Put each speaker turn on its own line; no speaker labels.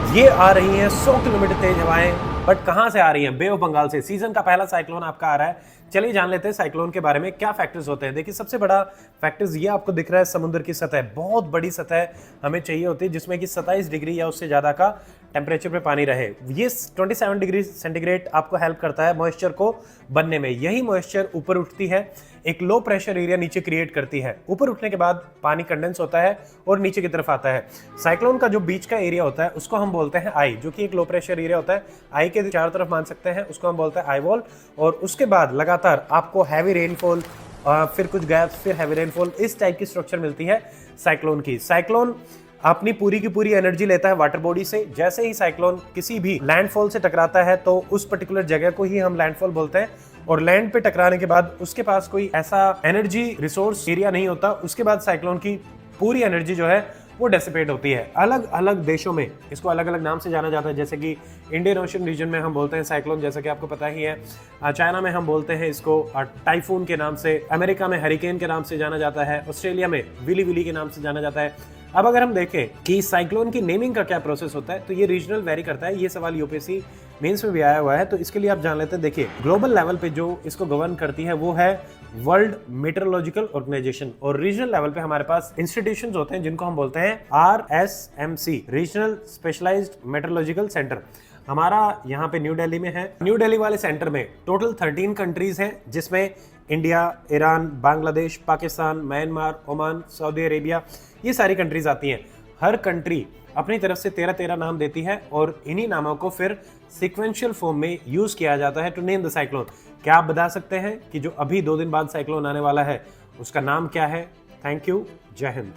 ये आ रही हैं 100 किलोमीटर तेज हवाएं, बट कहां से आ रही हैं? बे ऑफ बंगाल से। सीजन का पहला साइक्लोन आपका आ रहा है। चलिए जान लेते हैं साइक्लोन के बारे में क्या फैक्टर्स होते हैं। देखिए, सबसे बड़ा फैक्टर्स ये आपको दिख रहा है, समुद्र की सतह। बहुत बड़ी सतह हमें चाहिए होती है जिसमें कि 27 डिग्री या उससे ज्यादा का टेम्परेचर पे पानी रहे। ये 27 डिग्री सेंटीग्रेड आपको हेल्प करता है मॉइस्चर को बनने में। यही मॉइस्चर ऊपर उठती है, एक लो प्रेशर एरिया नीचे क्रिएट करती है। ऊपर उठने के बाद पानी कंडेंस होता है और नीचे की तरफ आता है। साइक्लोन का जो बीच का एरिया होता है उसको हम बोलते हैं आई, जो कि एक लो प्रेशर एरिया होता है। आई के चारों तरफ मान सकते हैं, उसको हम बोलते हैं आई वॉल। और उसके बाद लगातार आपको हैवी रेनफॉल, फिर कुछ गैप्स, फिर हैवी रेनफॉल, इस टाइप की स्ट्रक्चर मिलती है साइक्लोन की। साइक्लोन अपनी पूरी की पूरी एनर्जी लेता है वाटर बॉडी से। जैसे ही साइक्लोन किसी भी लैंडफॉल से टकराता है तो उस पर्टिकुलर जगह को ही हम लैंडफॉल बोलते हैं। और लैंड पे टकराने के बाद उसके पास कोई ऐसा एनर्जी रिसोर्स एरिया नहीं होता। उसके बाद साइक्लोन की पूरी एनर्जी जो है वो डेसिपेट होती है। अलग अलग देशों में इसको अलग अलग नाम से जाना जाता है। जैसे कि इंडियन ओशन रीजन में हम बोलते हैं साइक्लोन, जैसा कि आपको पता ही है। चाइना में हम बोलते हैं इसको टाइफून के नाम से। अमेरिका में हरिकेन के नाम से जाना जाता है। ऑस्ट्रेलिया में विली विली के नाम से जाना जाता है। अब अगर हम देखें कि साइक्लोन की नेमिंग का क्या प्रोसेस होता है, तो ये रीजनल वेरी करता है। ये सवाल यूपीएससी मेंस में भी आया हुआ है, तो इसके लिए आप जान लेते हैं। देखिए, ग्लोबल लेवल पे जो इसको गवर्न करती है वो है वर्ल्ड मेट्रोलॉजिकल ऑर्गेनाइजेशन। और रीजनल लेवल पे हमारे पास इंस्टीट्यूशंस होते हैं जिनको हम बोलते हैं RSMC, regional specialised meteorological centre. हमारा यहाँ पे न्यू दिल्ली में है। न्यू दिल्ली वाले सेंटर में टोटल 13 कंट्रीज हैं, जिसमें India, Iran, Bangladesh, Pakistan, Myanmar, Oman, Saudi Arabia, ये सारी कंट्रीज आती हैं। हर कंट्री अपनी तरफ से 13 नाम देती है और इन्हीं नामों को फिर सिक्वेंशियल फॉर्म में यूज किया जाता है टू नेम द साइक्लोन। क्या आप बता सकते हैं कि जो अभी 2 दिन बाद साइक्लोन आने वाला है उसका नाम क्या है? थैंक यू, जय हिंद।